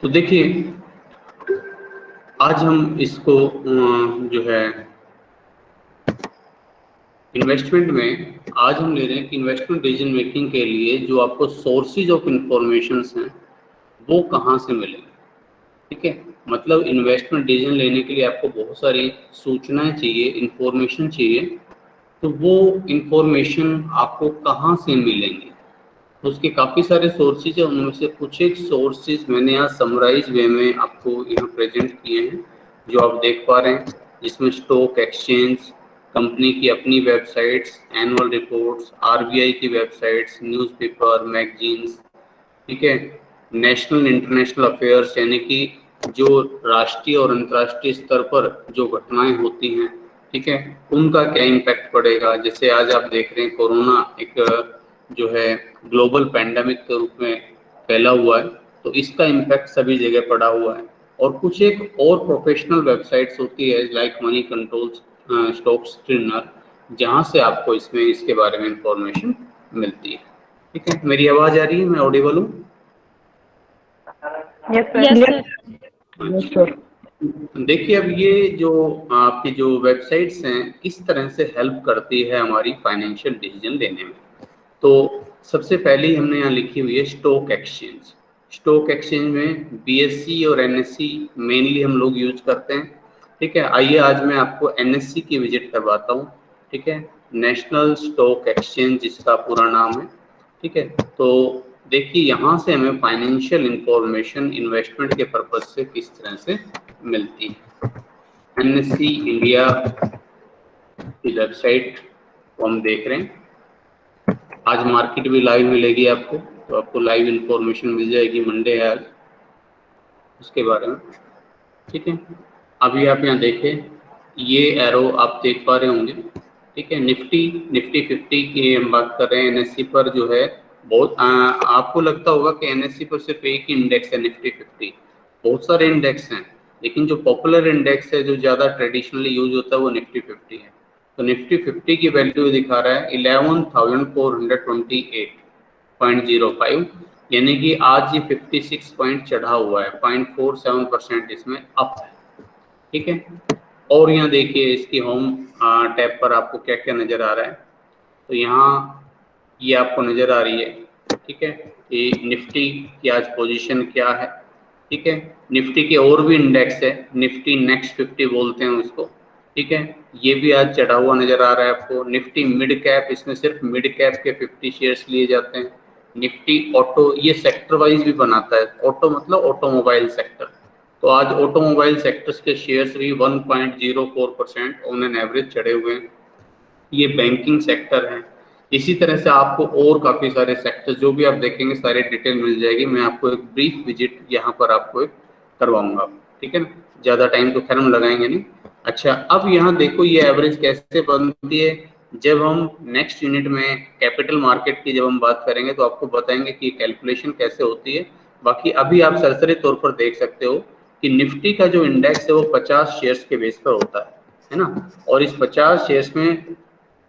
तो देखिए आज हम इसको जो है इन्वेस्टमेंट में आज हम ले रहे हैं कि इन्वेस्टमेंट डिसीजन मेकिंग के लिए जो आपको सोर्सेज ऑफ इंफॉर्मेशन हैं वो कहाँ से मिलेंगे। ठीक है, मतलब इन्वेस्टमेंट डिसीजन लेने के लिए आपको बहुत सारी सूचनाएं चाहिए, इंफॉर्मेशन चाहिए, तो वो इंफॉर्मेशन आपको कहाँ से मिलेंगे। तो उसके काफ़ी सारे सोर्सेज हैं, उनमें से कुछ एक सोर्सेज मैंने यहाँ समराइज वे में आपको यहाँ प्रेजेंट किए हैं जो आप देख पा रहे हैं, जिसमें स्टॉक एक्सचेंज, कंपनी की अपनी वेबसाइट्स, एनुअल रिपोर्ट्स, आरबीआई की वेबसाइट्स, न्यूज़पेपर, मैगजीन्स, ठीक है, नेशनल इंटरनेशनल अफेयर्स यानी कि जो राष्ट्रीय और अंतर्राष्ट्रीय स्तर पर जो घटनाएं होती हैं, ठीक है, उनका क्या इम्पैक्ट पड़ेगा। जैसे आज आप देख रहे हैं कोरोना एक जो है ग्लोबल पैंडेमिक के रूप में फैला हुआ है, तो इसका इम्पैक्ट सभी जगह पड़ा हुआ है। और कुछ एक और प्रोफेशनल वेबसाइट्स होती है like money controls, stock screener, जहां से आपको इसमें इसके बारे में इंफॉर्मेशन मिलती है। ठीक है, मेरी आवाज आ रही है, मैं ऑडिबल हूँ? Yes sir. देखिए अब ये जो आपकी जो वेबसाइट्स हैं किस तरह से हेल्प करती है हमारी फाइनेंशियल डिसीजन लेने में। तो सबसे पहले हमने यहाँ लिखी हुई है स्टॉक एक्सचेंज। स्टॉक एक्सचेंज में बीएससी और एनएससी मेनली हम लोग यूज करते हैं। ठीक है, आइए आज मैं आपको एनएससी की विजिट करवाता हूँ। ठीक है, नेशनल स्टॉक एक्सचेंज जिसका पूरा नाम है। ठीक है, तो देखिए यहाँ से हमें फाइनेंशियल इंफॉर्मेशन इन्वेस्टमेंट के पर्पज से किस तरह से मिलती है। एनएससी इंडिया की वेबसाइट को हम देख रहे हैं। आज मार्केट भी लाइव मिलेगी आपको, तो आपको लाइव इंफॉर्मेशन मिल जाएगी, मंडे है आज, उसके बारे में। ठीक है, अभी आप यहाँ देखें, ये एरो आप देख पा रहे होंगे। ठीक है, निफ्टी 50 की हम बात कर रहे हैं। एनएससी पर जो है बहुत आपको लगता होगा कि एनएससी पर सिर्फ एक ही इंडेक्स है निफ्टी 50, बहुत सारे इंडेक्स हैं, लेकिन जो पॉपुलर इंडेक्स है जो ज़्यादा ट्रेडिशनली यूज होता है वो निफ्टी 50 है। तो निफ्टी 50 की वैल्यू दिखा रहा है 11,428.05, यानी कि आज ये 56 पॉइंट चढ़ा हुआ है, 0.47% इसमें अप है। ठीक है, और यहाँ देखिए इसकी होम टैब पर आपको क्या क्या नज़र आ रहा है। तो यहाँ ये आपको नज़र आ रही है। ठीक है, ये निफ्टी की आज पोजीशन क्या है। ठीक है, निफ्टी के और भी इंडेक्स है, निफ्टी नेक्स्ट 50 बोलते हैं उसको। ठीक है, ये भी आज चढ़ा हुआ नज़र आ रहा है आपको। निफ्टी मिड कैप, इसमें सिर्फ मिड कैप के 50 शेयर्स लिए जाते हैं। निफ्टी ऑटो, ये सेक्टर वाइज भी बनाता है, ऑटो मतलब ऑटोमोबाइल सेक्टर। तो आज ऑटोमोबाइल सेक्टर्स के शेयर्स भी 1.04% ऑन एन एवरेज चढ़े हुए हैं। ये बैंकिंग सेक्टर है। इसी तरह से आपको और काफ़ी सारे सेक्टर जो भी आप देखेंगे सारे डिटेल मिल जाएगी। मैं आपको एक ब्रीफ विजिट यहाँ पर आपको एक करवाऊंगा। ठीक है ना, ज़्यादा टाइम तो खैर हम लगाएंगे नहीं। अच्छा, अब यहाँ देखो ये एवरेज कैसे बनती है। जब हम नेक्स्ट यूनिट में कैपिटल मार्केट की जब हम बात करेंगे तो आपको बताएंगे कि कैलकुलेशन कैसे होती है। बाकी अभी आप सरसरी तौर पर देख सकते हो कि निफ्टी का जो इंडेक्स है वो 50 शेयर्स के बेस पर होता है ना। और इस 50 शेयर्स में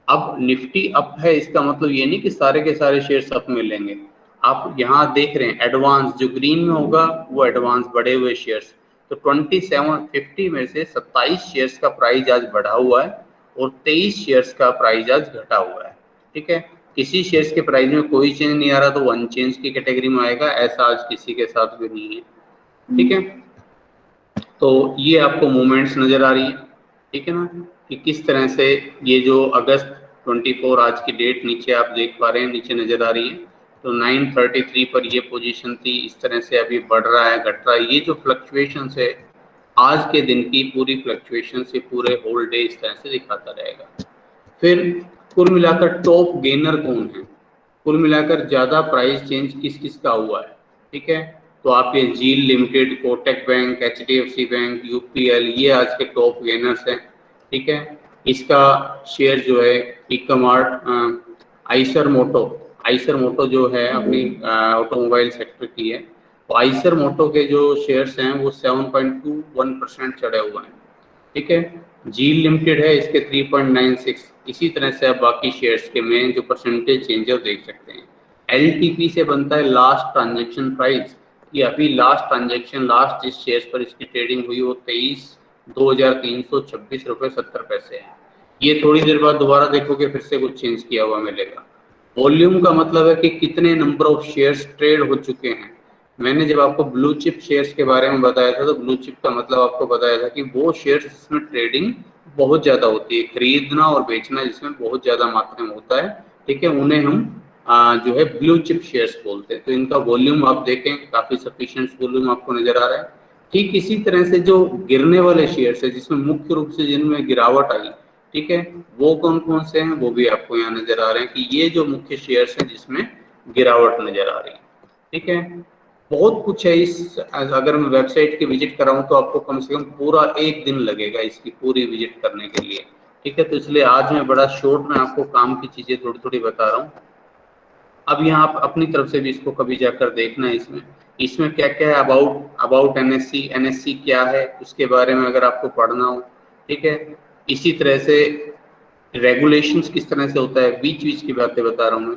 अब निफ्टी अप है, इसका मतलब ये नहीं कि सारे के सारे शेयर्स अप मिलेंगे। आप यहाँ देख रहे हैं एडवांस जो ग्रीन में होगा वो एडवांस बढ़े हुए शेयर्स। तो 2750 में से 27 शेयर्स का प्राइस आज बढ़ा हुआ है और 23 शेयर्स का प्राइस आज घटा हुआ है। ठीक है, किसी शेयर्स के प्राइस में कोई चेंज नहीं आ रहा तो वो अनचेंज की कैटेगरी में आएगा, ऐसा आज किसी के साथ भी नहीं है। ठीक है, तो ये आपको मूवमेंट्स नजर आ रही है। ठीक है ना, कि किस तरह से ये जो अगस्त 24 आज की डेट नीचे आप देख पा रहे हैं, नीचे नजर आ रही है। तो 933 पर ये पोजीशन थी, इस तरह से अभी बढ़ रहा है, घट रहा है। ये जो फ्लक्चुएशन है आज के दिन की पूरी फ्लक्चुएशन से पूरे होल डे इस तरह से दिखाता रहेगा। फिर कुल मिलाकर टॉप गेनर कौन है, कुल मिलाकर ज़्यादा प्राइस चेंज किस किस का हुआ है। ठीक है, तो आप ये Zeel limited, Kotak bank, HDFC bank, UPL, ये आज के टॉप गेनर्स हैं। ठीक है, इसका शेयर जो है इकमार्ट, आइसर मोटो जो है अपनी ऑटोमोबाइल सेक्टर की है, तो आइसर मोटो के जो शेयर्स हैं वो 7.21% चढ़े हुए हैं। ठीक है, जील लिमिटेड है इसके 3.96। इसी तरह से आप बाकी शेयर्स के में जो परसेंटेज चेंज है देख सकते हैं। एलटीपी से बनता है लास्ट ट्रांजैक्शन प्राइस, कि अभी लास्ट ट्रांजैक्शन, लास्ट जिस शेयर्स पर इसकी ट्रेडिंग हुई वो 23,2,326 रुपये 70 पैसे है। ये थोड़ी देर बाद दोबारा देखोगे फिर से कुछ चेंज किया हुआ मिलेगा। वॉल्यूम का मतलब है कि कितने नंबर ऑफ शेयर्स ट्रेड हो चुके हैं। मैंने जब आपको ब्लू चिप शेयर्स के बारे में बताया था तो ब्लू चिप का मतलब आपको बताया था कि वो शेयर्स जिसमें ट्रेडिंग बहुत ज्यादा होती है, खरीदना और बेचना जिसमें बहुत ज्यादा मात्रा में होता है, ठीक है, उन्हें हम जो है ब्लू चिप शेयर्स बोलते हैं। तो इनका वॉल्यूम आप देखें काफी सफिशिएंट वॉल्यूम आपको नजर आ रहा है। ठीक इसी तरह से जो गिरने वाले शेयर्स है जिसमें मुख्य रूप से जिनमें गिरावट आई, ठीक है, वो कौन कौन से हैं वो भी आपको यहाँ नजर आ रहे हैं कि ये जो मुख्य शेयर्स हैं जिसमें गिरावट नजर आ रही है, ठीक है। बहुत कुछ है इस, अगर मैं वेबसाइट की विजिट कराऊं तो आपको कम से कम पूरा एक दिन लगेगा इसकी पूरी विजिट करने के लिए, ठीक है। तो इसलिए आज मैं बड़ा शॉर्ट में आपको काम की चीजें थोड़ी थोड़ी बता रहा हूँ। अब यहाँ आप अपनी तरफ से भी इसको कभी जाकर देखना है, इसमें इसमें क्या क्या है, अबाउट एनएससी, एनएससी क्या है उसके बारे में अगर आपको पढ़ना हो, ठीक है। इसी तरह से रेगुलेशंस किस तरह से होता है, बीच बीच की बातें बता रहा हूँ मैं।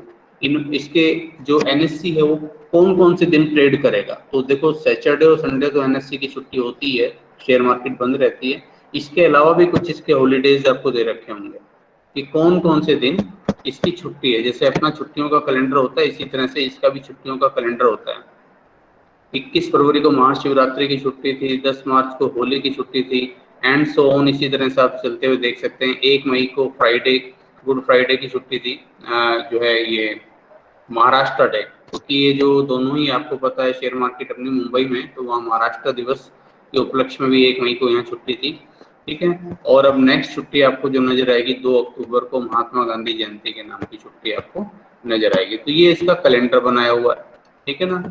इसके जो एनएससी है वो कौन कौन से दिन ट्रेड करेगा, तो देखो सैटरडे और संडे तो एनएससी की छुट्टी होती है, शेयर मार्केट बंद रहती है। इसके अलावा भी कुछ इसके हॉलीडेज आपको दे रखे होंगे कि कौन कौन से दिन इसकी छुट्टी है। जैसे अपना छुट्टियों का कैलेंडर होता है इसी तरह से इसका भी छुट्टियों का कैलेंडर होता है। 21 फरवरी को महाशिवरात्रि की छुट्टी थी, 10 मार्च को होली की छुट्टी थी, एंड सो ऑन। इसी तरह से आप चलते हुए देख सकते हैं। 1 मई को फ्राइडे, गुड फ्राइडे की छुट्टी थी, जो है ये महाराष्ट्र डे, क्योंकि ये जो दोनों ही आपको पता है शेयर मार्केट अपनी मुंबई में, तो वहाँ महाराष्ट्र दिवस के उपलक्ष्य में भी 1 मई को यहाँ छुट्टी थी, ठीक है। और अब नेक्स्ट छुट्टी आपको जो नजर आएगी 2 अक्टूबर को महात्मा गांधी जयंती के नाम की छुट्टी आपको नजर आएगी। तो ये इसका कैलेंडर बनाया हुआ है, ठीक है ना।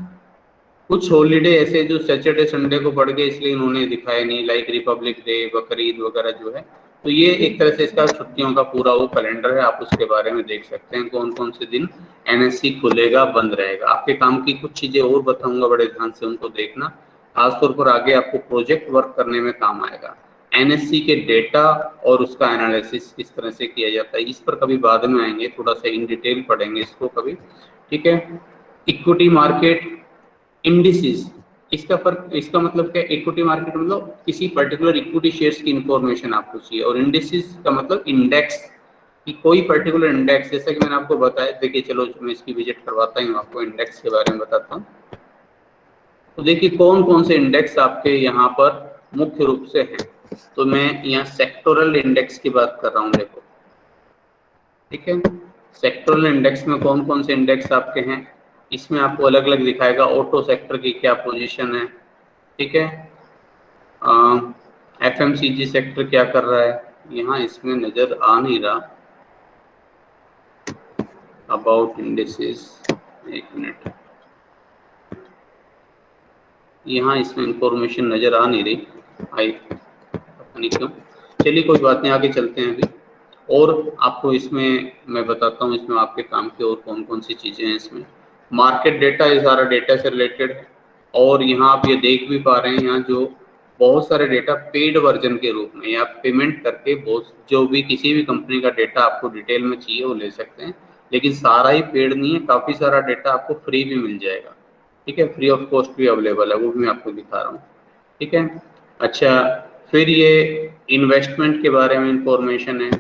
कुछ हॉलीडे ऐसे जो सैटरडे संडे को पड़ गए इसलिए इन्होंने दिखाया नहीं, लाइक रिपब्लिक डे, बकरीद वगैरह जो है। तो ये एक तरह से इसका छुट्टियों का पूरा वो कैलेंडर है, आप उसके बारे में देख सकते हैं कौन कौन से दिन एनएससी खुलेगा बंद रहेगा। आपके काम की कुछ चीजें और बताऊंगा, बड़े ध्यान से उनको देखना, खासतौर पर आगे आपको प्रोजेक्ट वर्क करने में काम आएगा। एनएससी के डेटा और उसका एनालिसिस किस तरह से किया जाता है, इस पर कभी बाद में आएंगे, थोड़ा सा इन डिटेल पढ़ेंगे इसको कभी, ठीक है। इक्विटी मार्केट, इंडिसेस, इसका फर्क, इसका मतलब क्या, इक्विटी मार्केट मतलब किसी पर्टिकुलर इक्विटी शेयर्स की इंफॉर्मेशन आपको चाहिए, और इंडिसेस का मतलब इंडेक्स, कि कोई पर्टिकुलर इंडेक्स, जैसा कि मैंने आपको बताया। देखिए चलो मैं इसकी विजिट करवाता हूँ, आपको इंडेक्स के बारे में बताता हूँ। तो देखिए कौन कौन से इंडेक्स आपके यहाँ पर मुख्य रूप से हैं। तो मैं यहाँ सेक्टोरल इंडेक्स की बात कर रहा हूँ, देखो, ठीक है। सेक्टोरल इंडेक्स में कौन कौन से इंडेक्स आपके हैं, इसमें आपको अलग अलग दिखाएगा। ऑटो सेक्टर की क्या पोजीशन है, ठीक है। एफएमसीजी सेक्टर क्या कर रहा है, यहाँ इसमें नजर आ नहीं रहा। अबाउट इंडेक्सेस, एक मिनट, यहाँ इसमें इंफॉर्मेशन नजर आ नहीं रही, आई पता नहीं क्यों। चलिए कोई बात नहीं, आगे चलते हैं अभी। और आपको इसमें मैं बताता हूँ इसमें आपके काम की और कौन कौन सी चीज़ें हैं। इसमें मार्केट डेटा, ये सारा डेटा से रिलेटेड है। और यहाँ आप ये देख भी पा रहे हैं, यहाँ जो बहुत सारे डेटा पेड वर्जन के रूप में, या पेमेंट करके बहुत, जो भी किसी भी कंपनी का डेटा आपको डिटेल में चाहिए वो ले सकते हैं, लेकिन सारा ही पेड नहीं है, काफ़ी सारा डेटा आपको फ्री भी मिल जाएगा, ठीक है, फ्री ऑफ कॉस्ट भी अवेलेबल है, वो भी मैं आपको दिखा रहा हूँ, ठीक है। अच्छा, फिर ये इन्वेस्टमेंट के बारे में इंफॉर्मेशन है,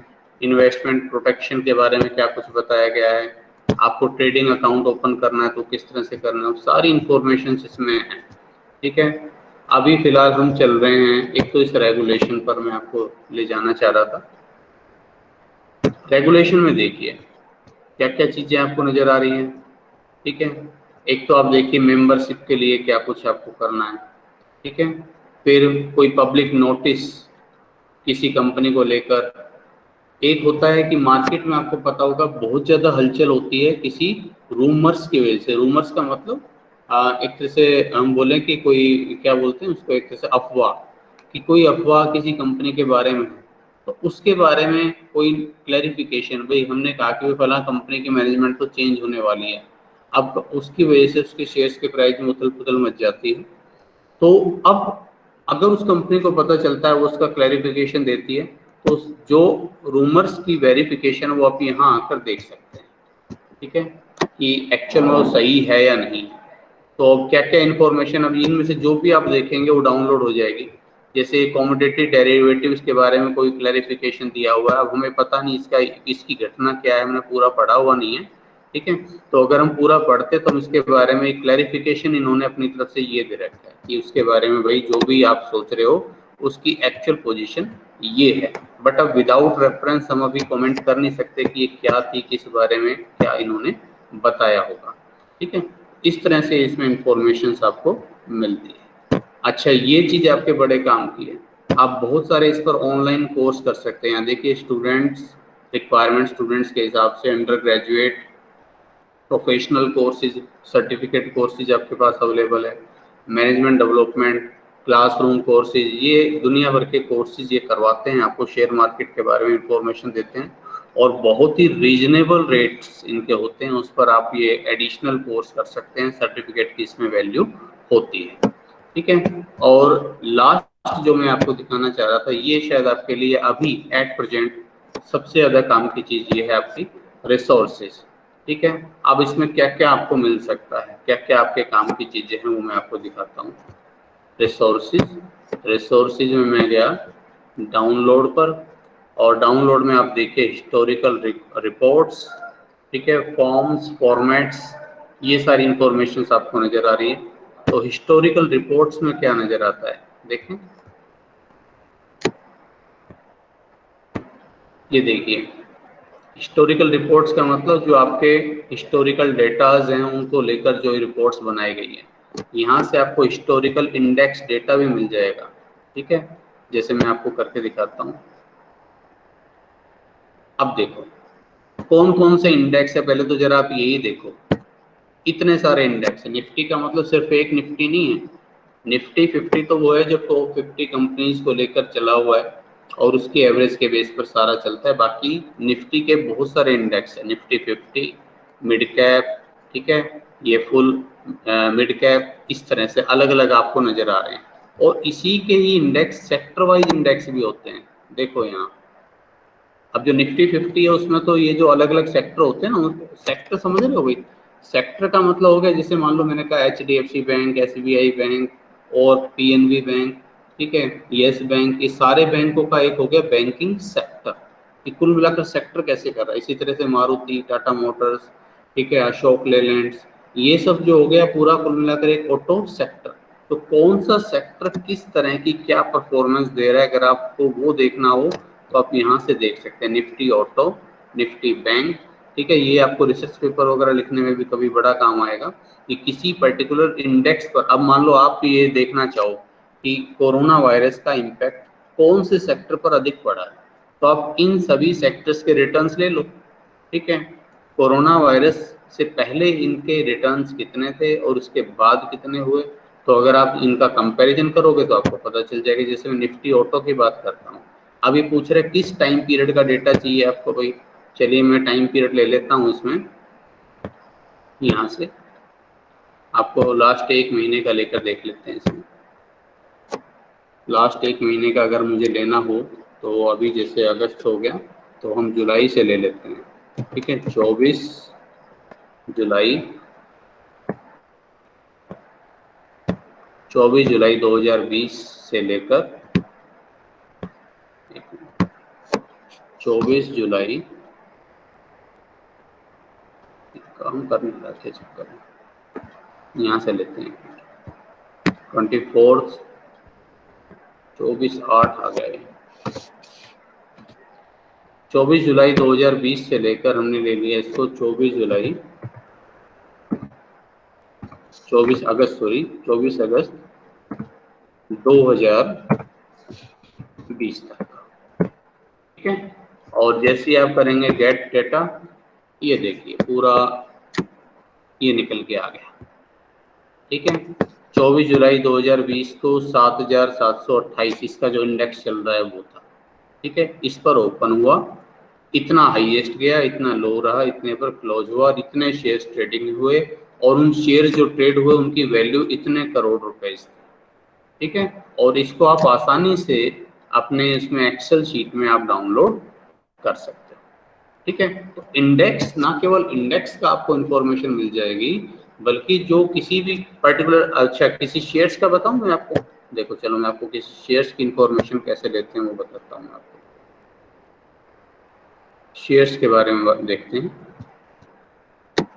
इन्वेस्टमेंट प्रोटेक्शन के बारे में क्या कुछ बताया गया है, आपको ट्रेडिंग अकाउंट ओपन करना है तो किस तरह से करना है, सारी इंफॉर्मेशन इसमें है, ठीक है। अभी फिलहाल हम चल रहे हैं, एक तो इस रेगुलेशन पर मैं आपको ले जाना चाह रहा था। रेगुलेशन में देखिए क्या क्या चीज़ें आपको नज़र आ रही हैं, ठीक है। एक तो आप देखिए मेंबरशिप के लिए क्या कुछ आपको करना है, ठीक है। फिर कोई पब्लिक नोटिस किसी कंपनी को लेकर, एक होता है कि मार्केट में आपको पता होगा बहुत ज़्यादा हलचल होती है किसी रूमर्स की वजह से। रूमर्स का मतलब एक तरह से हम बोलें कि कोई क्या बोलते हैं उसको, एक तरह से अफवाह, कि कोई अफवाह किसी कंपनी के बारे में है, तो उसके बारे में कोई क्लैरिफिकेशन, भाई हमने कहा कि फला कंपनी की मैनेजमेंट तो चेंज होने वाली है, अब उसकी वजह से उसके शेयर्स के प्राइस में उथल पुथल मच जाती है। तो अब अगर उस कंपनी को पता चलता है, वो उसका क्लैरिफिकेशन देती है, तो जो रूमर्स की वेरिफिकेशन वो आप यहाँ आकर देख सकते हैं, ठीक है, कि एक्चुअल में वो सही है या नहीं, तो अब क्या क्या इन्फॉर्मेशन, अब इनमें से जो भी आप देखेंगे वो डाउनलोड हो जाएगी। जैसे कमोडिटी डेरिवेटिव्स के बारे में कोई क्लैरिफिकेशन दिया हुआ है, अब हमें पता नहीं इसकी घटना क्या है, हमने पूरा पढ़ा हुआ नहीं है, ठीक है। तो अगर हम पूरा पढ़ते तो हम इसके बारे में क्लैरिफिकेशन इन्होंने अपनी तरफ से ये दे रखा है कि उसके बारे में भाई जो भी आप सोच रहे हो उसकी एक्चुअल पोजीशन ये है। बट अब विदाउट रेफरेंस हम अभी कमेंट कर नहीं सकते कि ये क्या थी, किस बारे में क्या इन्होंने बताया होगा, ठीक है। इस तरह से इसमें इंफॉर्मेशन आपको मिलती है। अच्छा, ये चीज आपके बड़े काम की है, आप बहुत सारे इस पर ऑनलाइन कोर्स कर सकते हैं। देखिए स्टूडेंट्स रिक्वायरमेंट, स्टूडेंट्स के हिसाब से under graduate, professional courses, certificate courses आपके पास अवेलेबल है, मैनेजमेंट डेवलपमेंट, क्लासरूम कोर्सेज, ये दुनिया भर के कोर्सेज ये करवाते हैं, आपको शेयर मार्केट के बारे में इंफॉर्मेशन देते हैं और बहुत ही रीजनेबल रेट्स इनके होते हैं, उस पर आप ये एडिशनल कोर्स कर सकते हैं, सर्टिफिकेट की इसमें वैल्यू होती है, ठीक है। और लास्ट जो मैं आपको दिखाना चाह रहा था, ये शायद आपके लिए अभी एट प्रेजेंट सबसे ज़्यादा काम की चीज़ ये है आपकी रिसोर्सेज, ठीक है। अब इसमें क्या क्या आपको मिल सकता है, क्या क्या आपके काम की चीज़ें हैं, वो मैं आपको दिखाता हूँ। रिसोर्सेज में मैं गया डाउनलोड पर, और डाउनलोड में आप देखिए हिस्टोरिकल रिपोर्ट्स, ठीक है, फॉर्म्स, फॉर्मेट्स, ये सारी इंफॉर्मेशन आपको नज़र आ रही है। तो हिस्टोरिकल रिपोर्ट्स में क्या नज़र आता है, देखें, ये देखिए हिस्टोरिकल रिपोर्ट्स का मतलब जो आपके हिस्टोरिकल डेटाज हैं उनको लेकर जो रिपोर्ट्स बनाई गई हैं। यहाँ से आपको हिस्टोरिकल इंडेक्स डेटा भी मिल जाएगा, ठीक है। जैसे मैं आपको करके दिखाता हूँ। अब देखो कौन कौन से इंडेक्स है, पहले तो जरा आप यही देखो, इतने सारे इंडेक्स है। निफ्टी का मतलब सिर्फ एक निफ्टी नहीं है, निफ्टी 50 तो वो है जो टॉप 50 कंपनीज को लेकर चला हुआ है और उसकी एवरेज के बेस पर सारा चलता है। बाकी निफ्टी के बहुत सारे इंडेक्स है, निफ्टी 50, मिड कैप, ठीक है, ये फुल मिड कैप, इस तरह से अलग अलग आपको नजर आ रहे हैं। और इसी के ही इंडेक्स सेक्टर वाइज इंडेक्स भी होते हैं, देखो यहाँ। अब जो निफ्टी 50 है उसमें तो ये जो अलग अलग सेक्टर होते हैं ना, सेक्टर समझ रहे हो भाई, सेक्टर का मतलब हो गया, जैसे मान लो मैंने कहा HDFC बैंक, SBI बैंक और PNB बैंक, ठीक है, यस बैंक, ये सारे बैंकों का एक हो गया बैंकिंग सेक्टर। ये कुल मिलाकर सेक्टर कैसे कर रहा है। इसी तरह से मारुति, टाटा मोटर्स, ठीक है, अशोक लेलैंड्स, ये सब जो हो गया पूरा कुल मिलाकर एक ऑटो सेक्टर। तो कौन सा सेक्टर किस तरह की क्या परफॉर्मेंस दे रहा है, अगर आपको वो देखना हो तो आप यहाँ से देख सकते हैं, निफ्टी ऑटो, निफ्टी बैंक, ठीक है। ये आपको रिसर्च पेपर वगैरह लिखने में भी कभी बड़ा काम आएगा कि किसी पर्टिकुलर इंडेक्स पर, अब मान लो आप ये देखना चाहो कि कोरोना वायरस का इम्पैक्ट कौन से सेक्टर पर अधिक पड़ा है, तो आप इन सभी सेक्टर्स के रिटर्न्स ले लो, ठीक है। कोरोना वायरस से पहले इनके रिटर्न्स कितने थे और उसके बाद कितने हुए, तो अगर आप इनका कंपैरिजन करोगे तो आपको पता चल जाएगा। जैसे मैं निफ्टी ऑटो की बात करता हूँ, अब ये पूछ रहे किस टाइम पीरियड का डेटा चाहिए आपको भाई, चलिए मैं टाइम पीरियड ले लेता हूँ इसमें, यहाँ से आपको लास्ट एक महीने का लेकर देख लेते हैं। इसमें लास्ट एक महीने का अगर मुझे लेना हो तो अभी जैसे अगस्त हो गया तो हम जुलाई से ले लेते हैं, ठीक है। 24 जुलाई 2020 से लेकर 24 जुलाई, काम करने का चक्कर है, यहाँ से लेते हैं 24, 24/8 आ गए। 24 जुलाई 2020 से लेकर हमने ले लिया इसको 24 अगस्त 2020 तक, ठीक है। और जैसे ही आप करेंगे गेट डेटा, ये देखिए पूरा ये निकल के आ गया, ठीक है। 24 जुलाई 2020 को 7,728 इसका जो इंडेक्स चल रहा है वो था, ठीक है। इस पर ओपन हुआ, इतना हाईएस्ट गया, इतना लो रहा, इतने पर क्लोज हुआ, इतने शेयर्स ट्रेडिंग हुए और उन शेयर जो ट्रेड हुए उनकी वैल्यू इतने करोड़ रुपए, ठीक है। और इसको आप आसानी से अपने इसमें एक्सेल शीट में आप डाउनलोड कर सकते हो, ठीक है। तो इंडेक्स, ना केवल इंडेक्स का आपको इंफॉर्मेशन मिल जाएगी बल्कि जो किसी भी पर्टिकुलर, अच्छा किसी शेयर्स का बताऊं मैं आपको, देखो चलो मैं आपको किसी शेयर्स की इंफॉर्मेशन कैसे लेते हैं वो बताता हूँ मैं आपको। शेयर्स के बारे में देखते हैं।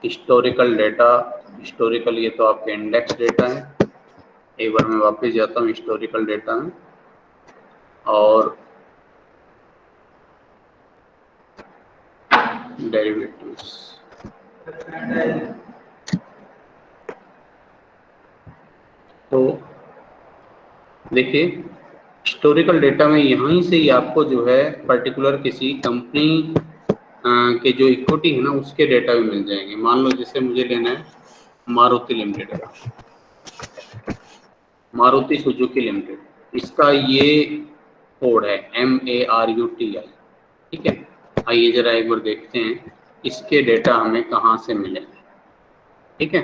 हिस्टोरिकल डेटा, हिस्टोरिकल ये तो आपके इंडेक्स डेटा है। एक बार मैं वापस जाता हूँ हिस्टोरिकल डेटा में और डेरिवेटिव्स। तो देखिए हिस्टोरिकल डेटा में यहीं से ही आपको जो है पर्टिकुलर किसी कंपनी के जो इक्विटी है ना उसके डेटा भी मिल जाएंगे। मान लो जैसे मुझे लेना है Maruti limited, Maruti Suzuki limited, इसका ये कोड है MARUTI, ठीक है। आइए जरा एक बार देखते हैं इसके डेटा हमें कहाँ से मिले, ठीक है।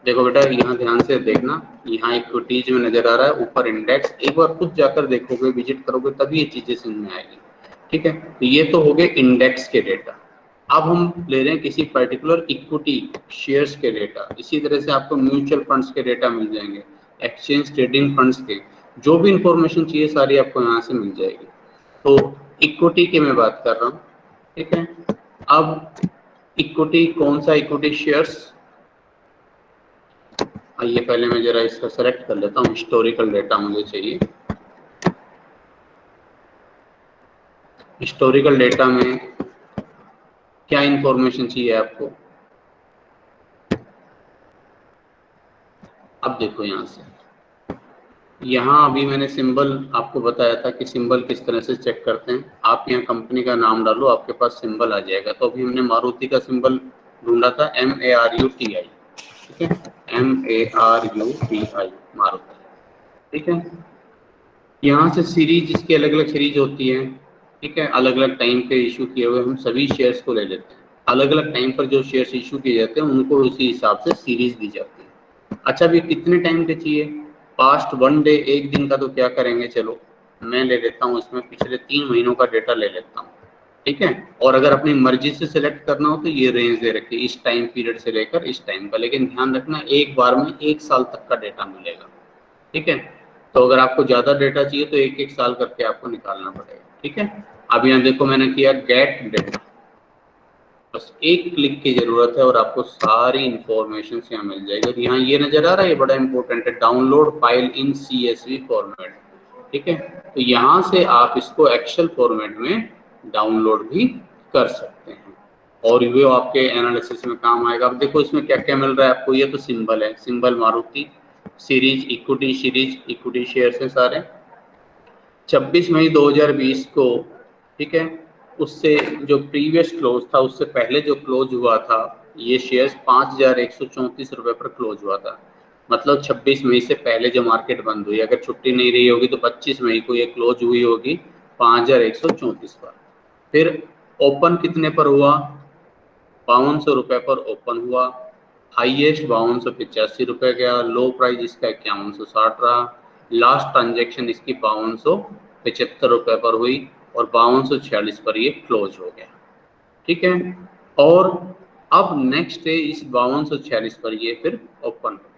देखो बेटा यहाँ ध्यान से देखना, यहाँ इक्विटीज में नजर आ रहा है, ऊपर इंडेक्स, एक बार खुद जाकर देखोगे, विजिट करोगे तभी ये चीजें समझ में आएगी, ठीक है। तो ये तो हो गए इंडेक्स के डेटा। अब हम ले रहे हैं किसी पर्टिकुलर इक्विटी शेयर्स के डेटा। इसी तरह से आपको म्यूचुअल फंड्स के डेटा मिल जाएंगे, एक्सचेंज ट्रेडिंग फंड्स के, जो भी इंफॉर्मेशन चाहिए सारी आपको यहाँ से मिल जाएगी। तो इक्विटी की मैं बात कर रहा हूँ, ठीक है। अब इक्विटी, कौन सा इक्विटी शेयर्स, आइए पहले मैं जरा इसका सेलेक्ट कर लेता हूँ, हिस्टोरिकल डेटा मुझे चाहिए। हिस्टोरिकल डेटा में क्या इंफॉर्मेशन चाहिए आपको, अब देखो यहाँ से, यहाँ अभी मैंने सिंबल आपको बताया था कि सिंबल किस तरह से चेक करते हैं। आप यहाँ कंपनी का नाम डालो, आपके पास सिंबल आ जाएगा। तो अभी हमने मारुति का सिंबल ढूंढा था MARUTI, ठीक है, MARUTI मारुति, ठीक है। यहाँ से सीरीज, इसकी अलग अलग सीरीज होती है, ठीक है, अलग अलग टाइम पे इशू किए हुए हम सभी शेयर्स को ले लेते हैं। अलग अलग टाइम पर जो शेयर्स इशू किए जाते हैं उनको उसी हिसाब से सीरीज दी जाती है। अच्छा अभी कितने टाइम के चाहिए, पास्ट 1 डे, एक दिन का तो क्या करेंगे, चलो मैं ले लेता हूँ इसमें पिछले 3 महीनों का डेटा ले लेता हूँ, ठीक है। और अगर अपनी मर्जी से सिलेक्ट करना हो तो ये रेंज दे रखी है, इस टाइम पीरियड से लेकर इस टाइम का, लेकिन ध्यान रखना एक बार में 1 साल तक का डेटा मिलेगा, ठीक है। तो अगर आपको ज्यादा डेटा चाहिए तो 1-1 साल करके आपको निकालना पड़ेगा, ठीक है। अब यहाँ देखो मैंने किया गेट डेटा, बस एक क्लिक की जरूरत है और आपको सारी इंफॉर्मेशन यहाँ मिल जाएगी। और यहाँ ये नजर आ रहा है, ये बड़ा इंपॉर्टेंट है, download file in CSV format, ठीक है। तो यहाँ से आप इसको एक्सेल फॉर्मेट में डाउनलोड भी कर सकते हैं और ये आपके एनालिसिस में काम आएगा। अब देखो इसमें क्या क्या मिल रहा है आपको, ये तो सिंबल है, symbol Maruti, series equity share है सारे। 26 मई 2020 को, ठीक है, उससे जो प्रीवियस क्लोज था उससे पहले जो क्लोज हुआ था ये शेयर्स 5,134 रुपए पर क्लोज हुआ था। मतलब 26 मई से पहले जो मार्केट बंद हुई, अगर छुट्टी नहीं रही होगी तो 25 मई को ये क्लोज हुई होगी 5,134 पर। फिर ओपन कितने पर हुआ, 5200 रुपए पर ओपन हुआ, हाईएस्ट 5285 रुपए गया, लो प्राइस इसका 5160 रहा, लास्ट ट्रांजैक्शन इसकी 5275 रुपए पर हुई और 5246 पर ये क्लोज हो गया, ठीक है। और अब नेक्स्ट डे इस 5246 पर ये फिर ओपन हो गया।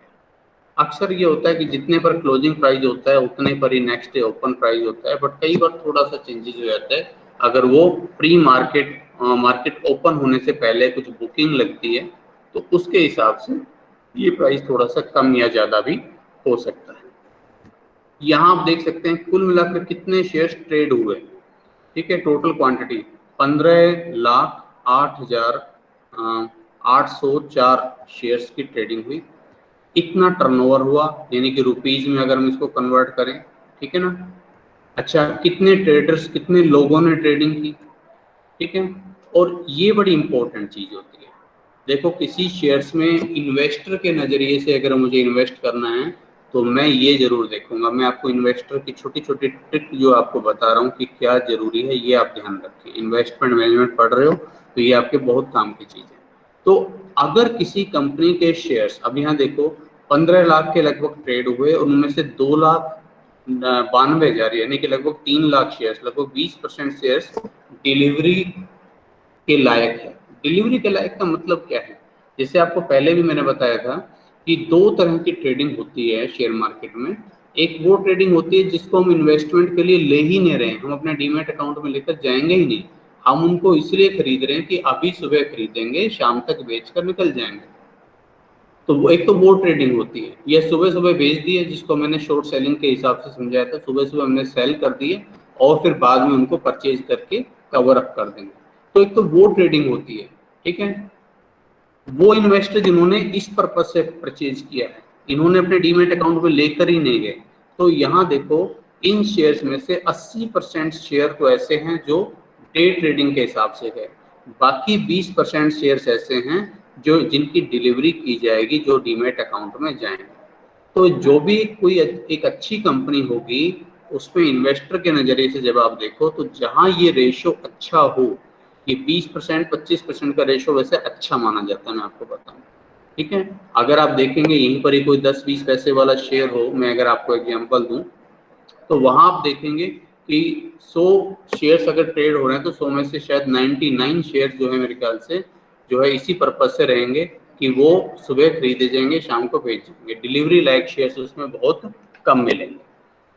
अक्सर ये होता है कि जितने पर क्लोजिंग प्राइस होता है उतने पर ही नेक्स्ट डे ओपन प्राइस होता है, बट कई बार थोड़ा सा चेंजेस हो जाता है। अगर वो प्री मार्केट मार्केट ओपन होने से पहले कुछ बुकिंग लगती है तो उसके हिसाब से ये प्राइस थोड़ा सा कम या ज़्यादा भी हो सकता है। यहाँ आप देख सकते हैं कुल मिलाकर कितने शेयर्स ट्रेड हुए, ठीक है। टोटल क्वांटिटी 15,08,804 शेयर्स की ट्रेडिंग हुई। इतना टर्नओवर हुआ, यानी कि रुपीज में अगर हम इसको कन्वर्ट करें, ठीक है ना। अच्छा कितने ट्रेडर्स, कितने लोगों ने ट्रेडिंग की, ठीक है। और ये बड़ी इंपॉर्टेंट चीज होती है, देखो किसी शेयर्स में इन्वेस्टर के नजरिए से अगर मुझे इन्वेस्ट करना है तो मैं ये जरूर देखूंगा, मैं आपको इन्वेस्टर की छोटी छोटी ट्रिक जो आपको बता रहा हूँ कि क्या जरूरी है ये आप ध्यान रखें। इन्वेस्टमेंट मैनेजमेंट पढ़ रहे हो तो ये आपके बहुत काम की चीज है। तो अगर किसी कंपनी के शेयर्स, अब यहाँ देखो 15 लाख के लगभग ट्रेड हुए, उनमें से 2,92,000 यानी कि लगभग 3 लाख शेयर्स, लगभग 20% शेयर्स डिलीवरी के लायक है। डिलीवरी के लायक का मतलब क्या है, जैसे आपको पहले भी मैंने बताया था कि दो तरह की ट्रेडिंग होती है शेयर मार्केट में। एक वो ट्रेडिंग होती है जिसको हम इन्वेस्टमेंट के लिए ले ही नहीं रहे हैं, हम अपने डीमैट अकाउंट में लेकर जाएंगे ही नहीं, हम उनको इसलिए खरीद रहे हैं कि अभी सुबह खरीदेंगे, शाम तक बेचकर निकल जाएंगे। तो वो एक तो वो ट्रेडिंग होती है, ये सुबह सुबह बेच दिए, जिसको मैंने शॉर्ट सेलिंग के हिसाब से समझाया था, सुबह सुबह हमने सेल कर दिए और फिर बाद में उनको परचेज करके कवर अप कर देंगे। तो एक तो वो ट्रेडिंग होती है, ठीक है। वो इन्वेस्टर जिन्होंने इस पर्पज से परचेज किया है, इन्होंने अपने डीमेट अकाउंट में लेकर ही नहीं गए। तो यहाँ देखो, इन शेयर्स में से 80% शेयर तो ऐसे हैं जो डे ट्रेडिंग के हिसाब से गए, बाकी 20% शेयर्स ऐसे हैं जो जिनकी डिलीवरी की जाएगी, जो डीमेट अकाउंट में जाएंगे। तो जो भी कोई एक अच्छी कंपनी होगी, उसमें इन्वेस्टर के नज़रिए से जब आप देखो, तो जहाँ ये रेशो अच्छा हो, ये 20% 25% का रेशो वैसे अच्छा माना जाता है, मैं आपको बताऊं, ठीक है। अगर आप देखेंगे यहीं पर ही कोई 10-20 पैसे वाला शेयर हो, मैं अगर आपको एग्जांपल दूं, तो वहां आप देखेंगे कि 100 शेयर्स अगर ट्रेड हो रहे हैं, तो 100 में से शायद 99 शेयर जो है मेरे ख्याल से जो है इसी पर्पज से रहेंगे कि वो सुबह खरीदे जाएंगे, शाम को बेच जाएंगे। डिलीवरी लायक शेयर्स उसमें बहुत कम मिलेंगे,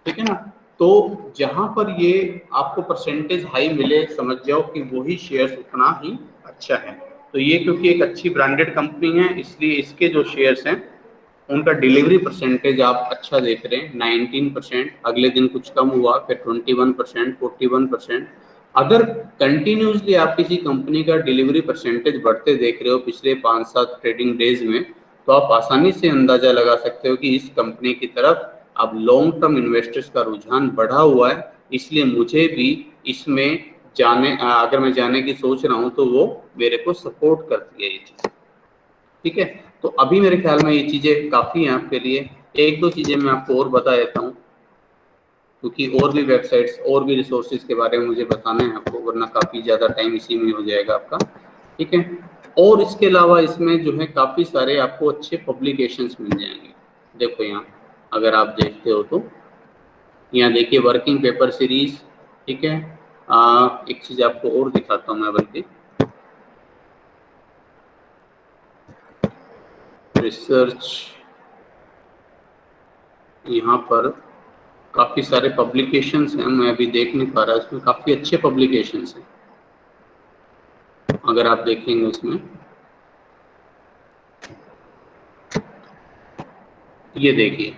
ठीक है ना। तो जहां पर ये आपको परसेंटेज हाई मिले, समझ जाओ कि वही शेयर्स उतना ही अच्छा है। तो ये क्योंकि एक अच्छी ब्रांडेड कंपनी है, इसलिए इसके जो शेयर्स हैं उनका डिलीवरी परसेंटेज आप अच्छा देख रहे हैं, 19%, अगले दिन कुछ कम हुआ, फिर 21%, 41%। अगर कंटिन्यूसली आप किसी कंपनी का डिलीवरी परसेंटेज बढ़ते देख रहे हो पिछले 5-7 ट्रेडिंग डेज में, तो आप आसानी से अंदाजा लगा सकते हो कि इस कंपनी की तरफ अब लॉन्ग टर्म इन्वेस्टर्स का रुझान बढ़ा हुआ है। इसलिए मुझे भी इसमें जाने, अगर मैं जाने की सोच रहा हूँ, तो वो मेरे को सपोर्ट करती है ये चीज़, ठीक है। तो अभी मेरे ख्याल में ये चीज़ें काफ़ी हैं आपके लिए। एक दो चीज़ें मैं आपको और बता देता हूँ, क्योंकि और भी वेबसाइट्स और भी रिसोर्सेज के बारे में मुझे बताना है आपको, वरना काफ़ी ज़्यादा टाइम इसी में हो जाएगा आपका, ठीक है। और इसके अलावा इसमें जो है काफ़ी सारे आपको अच्छे पब्लिकेशंस मिल जाएंगे। देखो यहाँ अगर आप देखते हो तो यहाँ देखिए वर्किंग पेपर सीरीज, ठीक है। एक चीज़ आपको और दिखाता हूँ मैं, बल्कि रिसर्च, यहाँ पर काफ़ी सारे पब्लिकेशंस हैं, मैं अभी देख नहीं पा रहा, इसमें काफ़ी अच्छे पब्लिकेशंस हैं। अगर आप देखेंगे उसमें, ये देखिए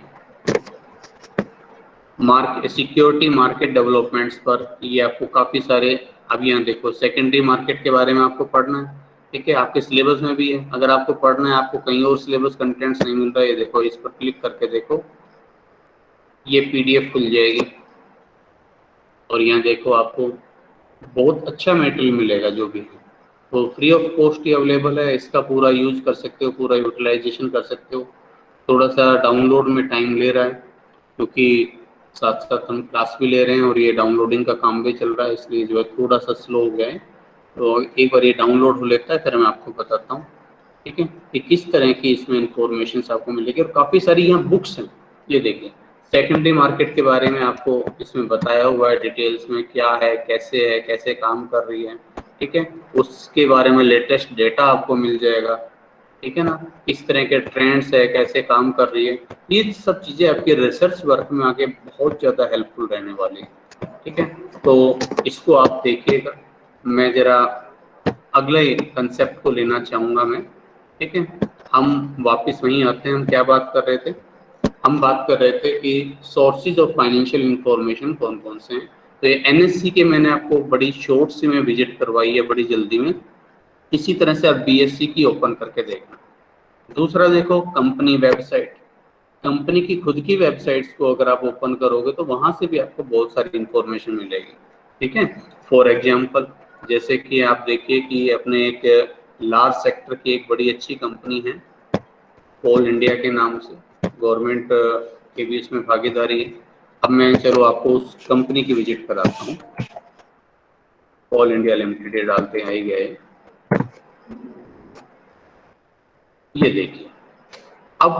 सिक्योरिटी मार्केट डेवलपमेंट्स पर, ये आपको काफ़ी सारे, अब यहाँ देखो सेकेंडरी मार्केट के बारे में आपको पढ़ना है, ठीक है, आपके सिलेबस में भी है। अगर आपको पढ़ना है, आपको कहीं और सिलेबस कंटेंट्स नहीं मिल रहा है, ये देखो इस पर क्लिक करके देखो, ये PDF खुल जाएगी और यहाँ देखो आपको बहुत अच्छा मटेरियल मिलेगा जो भी है, तो free of cost he available है, इसका पूरा यूज कर सकते हो, पूरा यूटिलाइजेशन कर सकते हो। थोड़ा सा डाउनलोड में टाइम ले रहा है, क्योंकि साथ साथ हम क्लास भी ले रहे हैं और ये डाउनलोडिंग का काम भी चल रहा है, इसलिए जो है थोड़ा सा स्लो हो गया है। तो एक बार ये डाउनलोड हो लेता है, फिर मैं आपको बताता हूँ, ठीक है, कि किस तरह की इसमें इंफॉर्मेशन आपको मिलेगी। और काफ़ी सारी यहाँ बुक्स हैं, ये देखिए सेकेंडरी मार्केट के बारे में आपको इसमें बताया हुआ है डिटेल्स में, क्या है, कैसे काम कर रही है, ठीक है। उसके बारे में लेटेस्ट डेटा आपको मिल जाएगा, ठीक है ना, किस तरह के ट्रेंड्स है, कैसे काम कर रही है। ये सब चीज़ें आपके रिसर्च वर्क में आगे बहुत ज़्यादा हेल्पफुल रहने वाली है, ठीक है। तो इसको आप देखिएगा। मैं ज़रा अगले कंसेप्ट को लेना चाहूँगा मैं, ठीक है। हम वापस वहीं आते हैं, हम क्या बात कर रहे थे, हम बात कर रहे थे कि सोर्सेज ऑफ फाइनेंशियल इंफॉर्मेशन कौन कौन से हैं। तो ये NSE के मैंने आपको बड़ी शॉर्ट सी में विजिट करवाई है, बड़ी जल्दी में। इसी तरह से आप BSE की ओपन करके देखना। दूसरा देखो कंपनी वेबसाइट, कंपनी की खुद की वेबसाइट्स को अगर आप ओपन करोगे, तो वहाँ से भी आपको बहुत सारी इंफॉर्मेशन मिलेगी, ठीक है। फॉर एग्जाम्पल, जैसे कि आप देखिए कि अपने एक लार्ज सेक्टर की एक बड़ी अच्छी कंपनी है, कोल इंडिया के नाम से, गवर्नमेंट के भी इसमें भागीदारी है। अब मैं चलो आपको उस कंपनी की विजिट कराता हूँ। कोल इंडिया लिमिटेड डालते हैं, ही गए, ये देखिए। अब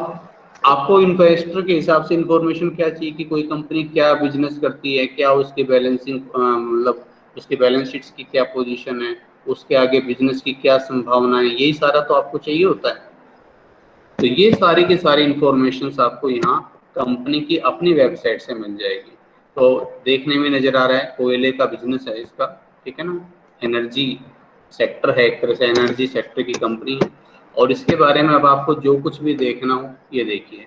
आपको इन्वेस्टर के हिसाब से इंफॉर्मेशन क्या चाहिए कि कोई कंपनी क्या बिजनेस करती है, क्या उसकी बैलेंसिंग, मतलब उसकी बैलेंस शीट्स की क्या पोजीशन है, उसके आगे बिजनेस की क्या संभावना है, यही सारा तो आपको चाहिए होता है। तो ये सारी की सारी इंफॉर्मेशन आपको यहाँ कंपनी की अपनी वेबसाइट से मिल जाएगी। तो देखने में नजर आ रहा है कोयले का बिजनेस है इसका, ठीक है ना, एनर्जी सेक्टर है, एक तरह से एनर्जी सेक्टर की कंपनी है। और इसके बारे में अब आपको जो कुछ भी देखना हो ये देखिए,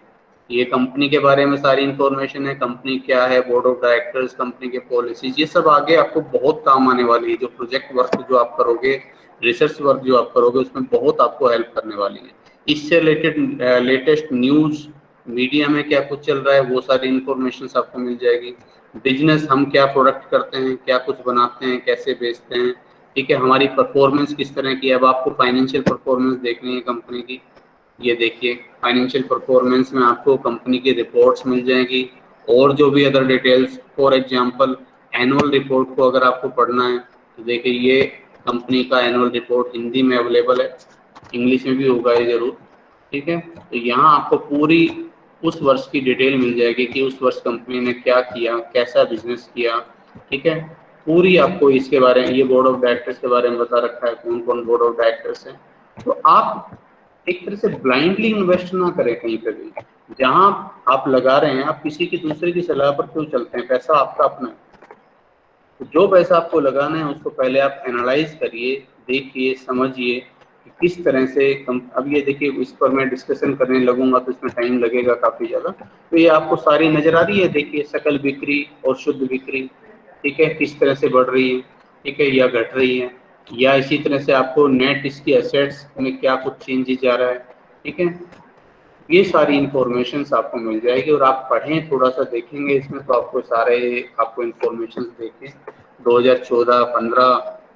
ये कंपनी के बारे में सारी इंफॉर्मेशन है, कंपनी क्या है, बोर्ड ऑफ डायरेक्टर्स, कंपनी के पॉलिसीज, ये सब आगे आपको बहुत काम आने वाली है। जो प्रोजेक्ट वर्क जो आप करोगे, रिसर्च वर्क जो आप करोगे, उसमें बहुत आपको हेल्प करने वाली है। इससे रिलेटेड लेटेस्ट न्यूज, मीडिया में क्या कुछ चल रहा है, वो सारी इंफॉर्मेशन आपको मिल जाएगी। बिजनेस, हम क्या प्रोडक्ट करते हैं, क्या कुछ बनाते हैं, कैसे बेचते हैं, ठीक है, हमारी परफॉर्मेंस किस तरह की है। अब आपको फाइनेंशियल परफॉर्मेंस देखनी है कंपनी की, ये देखिए फाइनेंशियल परफॉर्मेंस में आपको कंपनी की रिपोर्ट्स मिल जाएगी और जो भी other details, for example annual report को अगर आपको पढ़ना है तो देखिए ये कंपनी का एनुअल रिपोर्ट हिंदी में अवेलेबल है, इंग्लिश में भी होगा ये जरूर, ठीक है। तो यहाँ आपको पूरी उस वर्ष की डिटेल मिल जाएगी कि उस वर्ष कंपनी ने क्या किया, कैसा बिजनेस किया, ठीक है, पूरी आपको इसके बारे में, ये बोर्ड ऑफ डायरेक्टर्स के बारे में बता रखा है, कौन कौन बोर्ड ऑफ डायरेक्टर्स हैं। तो आप एक तरह से ब्लाइंडली इन्वेस्ट ना करें कहीं पे भी, जहां आप लगा रहे हैं, आप किसी की दूसरे की सलाह पर क्यों चलते हैं, पैसा आपका अपना है। तो जो पैसा आपको लगाना है उसको पहले आप एनालाइज करिए, देखिए, समझिए कि किस तरह से अब ये देखिए, इस पर मैं डिस्कशन करने लगूंगा तो इसमें टाइम लगेगा काफी ज्यादा। तो ये आपको सारी नजर आ रही है, देखिए सकल बिक्री और शुद्ध बिक्री, ठीक है, किस तरह से बढ़ रही है, ठीक है, या घट रही है, या इसी तरह से आपको नेट इसकी एसेट्स में क्या कुछ चेंजेस जा रहा है, ठीक है। ये सारी इंफॉर्मेशन आपको मिल जाएगी और आप पढ़ें, थोड़ा सा देखेंगे इसमें तो आपको सारे आपको इंफॉर्मेशन देखें 2014, 15,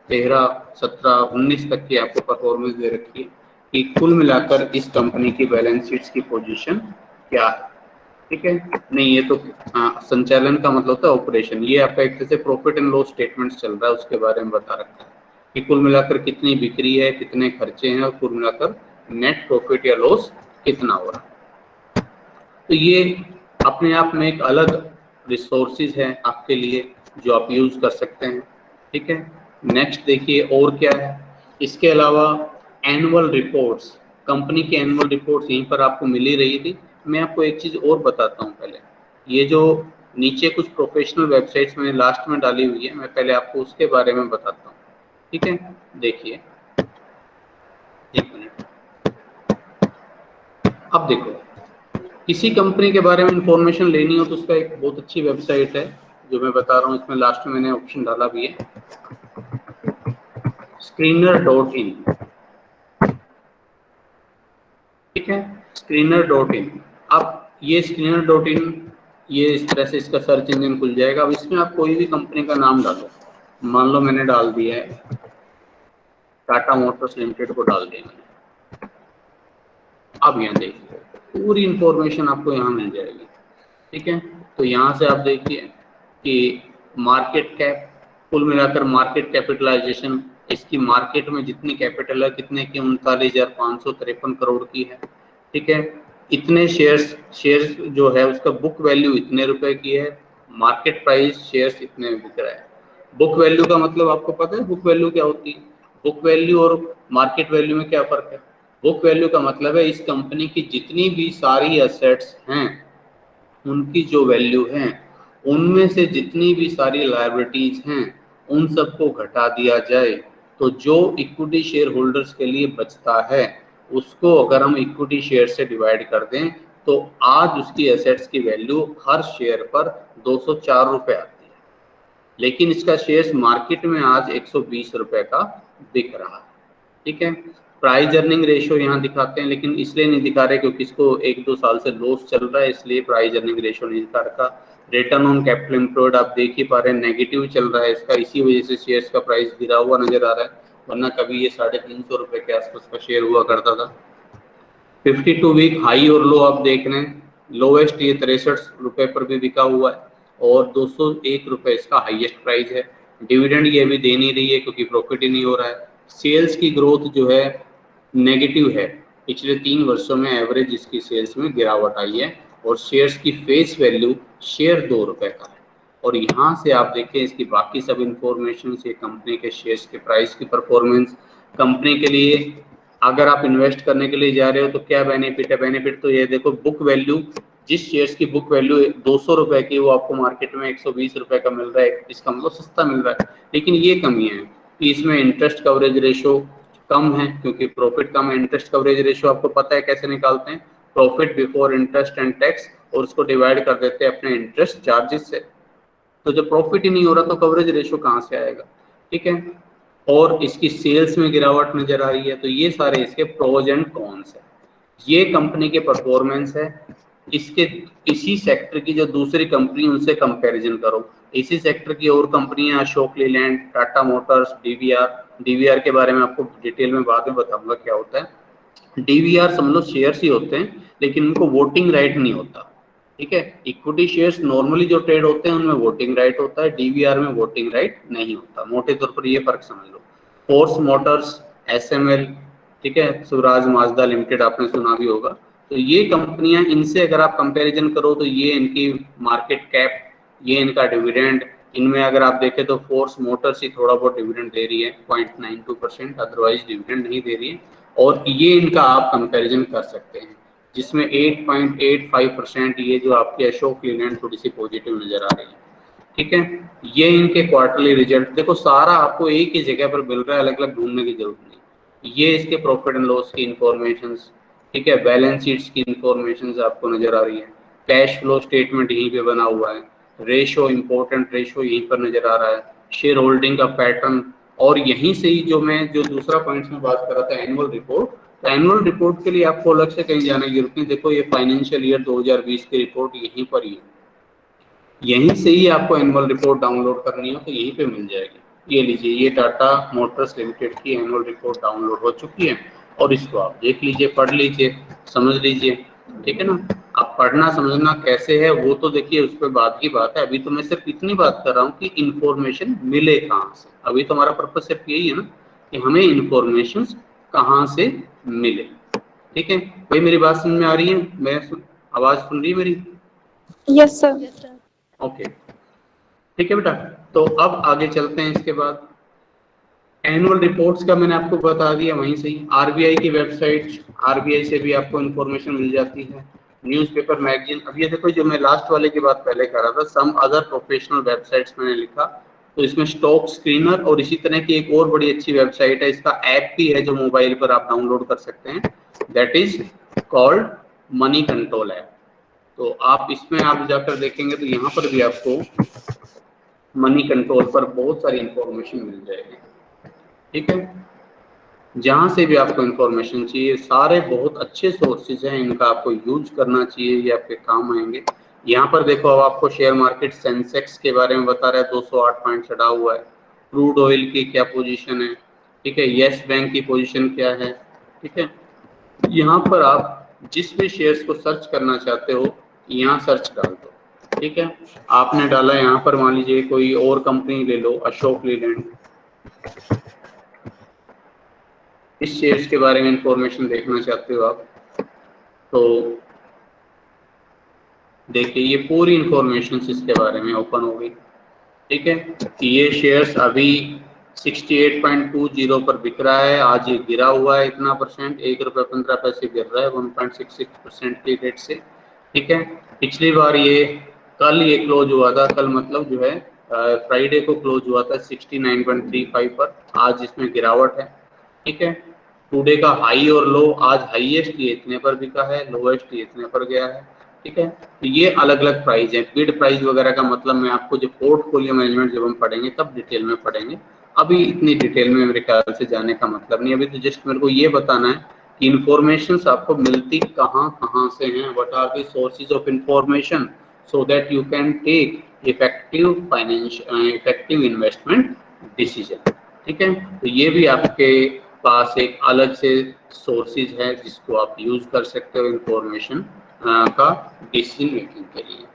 13, 17, 19 तक की आपको परफॉर्मेंस दे रखी है कि कुल मिलाकर इस कंपनी की बैलेंस शीट्स की पोजीशन क्या है, ठीक है। नहीं, ये तो संचालन का मतलब होता है ऑपरेशन, ये आपका एक तरह से प्रॉफिट एंड लॉस स्टेटमेंट चल रहा है, उसके बारे में बता रखा है कि कुल मिलाकर कितनी बिक्री है, कितने खर्चे हैं और कुल मिलाकर नेट प्रॉफिट या लॉस कितना हो रहा है। तो ये अपने आप में एक अलग रिसोर्सेज है आपके लिए जो आप यूज कर सकते हैं, ठीक है। नेक्स्ट देखिए और क्या है, इसके अलावा एनुअल रिपोर्ट्स, कंपनी की एनुअल रिपोर्ट्स यहीं पर आपको मिल ही रही थी। मैं आपको एक चीज और बताता हूँ पहले, ये जो नीचे कुछ प्रोफेशनल वेबसाइट्स मैंने लास्ट में डाली हुई है, मैं पहले आपको उसके बारे में बताता हूँ, ठीक है। देखिए एक मिनट, अब देखो, किसी कंपनी के बारे में इंफॉर्मेशन लेनी हो तो उसका एक बहुत अच्छी वेबसाइट है जो मैं बता रहा हूँ, इसमें लास्ट में मैंने ऑप्शन डाला भी है, screener.in, ठीक है, screener.in। अब ये screener.in, ये इस तरह से इसका सर्च इंजन खुल जाएगा। अब इसमें आप कोई भी कंपनी का नाम डालो, मान लो मैंने डाल दिया है टाटा मोटर्स लिमिटेड को डाल दिया मैंने। अब यहाँ देखिए पूरी इंफॉर्मेशन आपको यहाँ मिल जाएगी, ठीक है। तो यहाँ से आप देखिए कि मार्केट कैप, कुल मिलाकर मार्केट कैपिटलाइजेशन, इसकी मार्केट में जितनी कैपिटल है कितने की, 39,553 करोड़ की है, ठीक है। इतने शेयर्स जो है उसका बुक वैल्यू इतने रुपए की है, मार्केट प्राइस शेयर्स इतने में बिक रहा है। बुक वैल्यू का मतलब आपको पता है बुक वैल्यू क्या होती है, बुक वैल्यू और मार्केट वैल्यू में क्या फर्क है। बुक वैल्यू का मतलब है इस कंपनी की जितनी भी सारी एसेट्स हैं उनकी जो वैल्यू है, उनमें से जितनी भी सारी लायबिलिटीज हैं उन सबको घटा दिया जाए तो जो इक्विटी शेयर होल्डर्स के लिए बचता है उसको अगर हम इक्विटी शेयर से डिवाइड कर दें तो आज उसकी एसेट्स की वैल्यू हर शेयर पर 204 रुपए आती है, लेकिन इसका शेयर्स मार्केट में आज 120 रुपए का बिक रहा है, ठीक है। प्राइस अर्निंग रेशियो यहाँ दिखाते हैं, लेकिन इसलिए नहीं दिखा रहे क्योंकि इसको 1-2 साल से लॉस चल रहा है, इसलिए प्राइस अर्निंग रेशियो नहीं दिखा रखा। रिटर्न ऑन कैपिटल एम्प्लॉयड आप देख ही पा रहे हैं नेगेटिव चल रहा है इसका, इसी वजह से शेयर्स का प्राइस गिरा हुआ नजर आ रहा है, वरना कभी ये 350 रुपए के आसपास का शेयर हुआ करता था। 52 वीक हाई और लो आप देख रहे हैं, लोवेस्ट ये 63 रुपए पर भी बिका हुआ है और 201 रुपए इसका हाईएस्ट प्राइस है। डिविडेंड ये भी दे नहीं रही है क्योंकि प्रॉफिट ही नहीं हो रहा है। सेल्स की ग्रोथ जो है नेगेटिव है, पिछले 3 वर्षों में एवरेज इसकी सेल्स में गिरावट आई है और शेयर्स की फेस वैल्यू शेयर 2 रुपए का है। और यहाँ से आप देखें इसकी बाकी सब इंफॉर्मेशन से कंपनी के शेयर्स के प्राइस की परफॉर्मेंस, कंपनी के लिए अगर आप इन्वेस्ट करने के लिए जा रहे हो तो क्या बेनिफिट है? बेनिफिट तो ये देखो, बुक वैल्यू, जिस शेयर्स की बुक वैल्यू 200 रुपए की वो आपको मार्केट में 120 रुपए का मिल रहा है, इसका मतलब सस्ता मिल रहा है। लेकिन ये कमी है कि इसमें इंटरेस्ट कवरेज रेशो कम है, क्योंकि प्रॉफिट कम है। इंटरेस्ट कवरेज रेशो आपको पता है कैसे निकालते हैं? Profit before interest and tax, और उसको डिवाइड कर देते हैं अपने इंटरेस्ट चार्जेस से। तो जब प्रॉफिट ही नहीं हो रहा तो कवरेज रेशो कहाँ से आएगा? ठीक है। और इसकी सेल्स में गिरावट नजर आ रही है। तो ये सारे इसके प्रोज एंड कॉन्स है। ये कंपनी के परफॉर्मेंस है। इसके इसी सेक्टर की जो दूसरी कंपनी उनसे कंपैरिजन करो। इसी सेक्टर की और कंपनियां Ashok Leyland, Tata Motors, DVR. DVR के बारे में आपको डिटेल में बाद में बताऊंगा क्या होता है। डीवीआर समझ लो शेयर्स ही होते हैं, लेकिन उनको वोटिंग राइट नहीं होता। ठीक है। इक्विटी शेयर्स नॉर्मली जो ट्रेड होते हैं उनमें वोटिंग राइट होता है, डीवीआर में वोटिंग राइट नहीं होता। मोटे तौर पर ये फर्क समझ लो। फोर्स मोटर्स, एसएमएल, ठीक है, स्वराज माजदा लिमिटेड आपने सुना भी होगा। तो ये कंपनियां, इनसे अगर आप कंपैरिजन करो तो ये इनकी मार्केट कैप, ये इनका डिविडेंड, इनमें अगर आप देखें तो फोर्स मोटर्स ही थोड़ा बहुत डिविडेंड दे रही है 0.92%, अदरवाइज डिविडेंड नहीं दे रही है। और ये इनका आप कंपैरिजन कर सकते हैं, जिसमें 8.85% ये जो आपकी अशोक लीलैंड थोड़ी सी पॉजिटिव नजर आ रही है। ठीक है। ये इनके क्वार्टरली रिजल्ट देखो, सारा आपको एक ही जगह पर मिल रहा है, अलग अलग ढूंढने की जरूरत नहीं। ये इसके प्रॉफिट एंड लॉस की इंफॉर्मेशन, ठीक है, बैलेंस शीट्स की इंफॉर्मेशन आपको नजर आ रही है। कैश फ्लो स्टेटमेंट यहीं पे बना हुआ है। रेशो, इंपॉर्टेंट रेशो यहीं पर नजर आ रहा है। शेयर होल्डिंग का पैटर्न, और यहीं से ही जो दूसरा पॉइंट में बात कर रहा था, एनुअल रिपोर्ट। तो एनुअल रिपोर्ट के लिए आपको अलग से कहीं जाने की जरूरत नहीं। देखो ये फाइनेंशियल ईयर 2020 की रिपोर्ट यहीं पर ही है। यहीं से ही आपको एनुअल रिपोर्ट डाउनलोड करनी हो तो यहीं पे मिल जाएगी। ये लीजिए, ये टाटा मोटर्स लिमिटेड की एनुअल रिपोर्ट डाउनलोड हो चुकी है, और इसको आप देख लीजिए, पढ़ लीजिए, समझ लीजिए। ठीक है ना। आप पढ़ना समझना कैसे है वो तो देखिए, उस पर बात की बात है। अभी तो मैं सिर्फ इतनी बात कर रहा हूँ कि इंफॉर्मेशन मिले कहाँ से। अभी तो हमारा पर्पज सिर्फ यही है ना कि हमें इंफॉर्मेशन कहाँ से मिले। ठीक है भाई, मेरी बात समझ में आ रही है? आवाज सुन रही है मेरी? Yes sir. ओके, ठीक है बेटा। तो अब आगे चलते हैं। इसके बाद एनुअल रिपोर्ट्स का मैंने आपको बता दिया, वहीं से ही आरबीआई की वेबसाइट, आरबीआई से भी आपको इन्फॉर्मेशन मिल जाती है। Newspaper, magazine. अब ये देखो, जो मैं लास्ट वाले की बात पहले कर रहा था, सम अदर प्रोफेशनल वेबसाइट्स मैंने लिखा, तो इसमें स्टॉक स्क्रीनर और इसी तरह की एक और बड़ी अच्छी वेबसाइट है। इसका ऐप भी है जो मोबाइल पर आप डाउनलोड कर सकते हैं, that is called money control app. तो आप इसमें आप जाकर देखेंगे तो यहाँ पर भी आपको मनी कंट्रोल पर बहुत सारी इंफॉर्मेशन मिल जाएगी। ठीक है। जहां से भी आपको इंफॉर्मेशन चाहिए, सारे बहुत अच्छे सोर्सेज हैं, इनका आपको यूज करना चाहिए, ये आपके काम आएंगे। यहाँ पर देखो, अब आपको शेयर मार्केट सेंसेक्स के बारे में बता रहा है, 208 पॉइंट चढ़ा हुआ है। क्रूड ऑयल की क्या पोजीशन है, ठीक है, येस बैंक की पोजीशन क्या है। ठीक है। यहाँ पर आप जिस भी शेयर्स को सर्च करना चाहते हो, यहाँ सर्च डाल दो। ठीक है। आपने डाला यहाँ पर, मान लीजिए कोई और कंपनी ले लो, अशोक लीलैंड। इस शेयर्स के बारे में इंफॉर्मेशन देखना चाहते हो आप, तो देखिए ये पूरी इंफॉर्मेशन इसके बारे में ओपन हो गई। ठीक है। कि ये शेयर्स अभी 68.20 पर बिक रहा है। आज ये गिरा हुआ है इतना परसेंट, ₹1.15 गिर रहा है 1.66% की रेट से। ठीक है। पिछली बार कल ये क्लोज हुआ था, कल मतलब जो है फ्राइडे को क्लोज हुआ था 69.35 पर। आज इसमें गिरावट है। ठीक है। टुडे का हाई और लो, आज हाईएस्ट ये इतने पर बिका है, लोएस्ट ये इतने पर गया है। ठीक है। तो ये अलग अलग प्राइस है। बिड प्राइस वगैरह का मतलब मैं आपको जो पोर्टफोलियो मैनेजमेंट जब हम पढ़ेंगे तब डिटेल में पढ़ेंगे। अभी इतनी डिटेल में मेरे ख्याल से जाने का मतलब नहीं। अभी तो जस्ट मेरे को ये बताना है कि इंफॉर्मेशन आपको मिलती कहाँ कहाँ से हैं, what are the sources of information, so that you can take effective investment decision. ठीक है। तो ये भी आपके पास एक अलग से सोर्सेज है जिसको आप यूज कर सकते हो इंफॉर्मेशन का डिसीजन मेकिंग के लिए।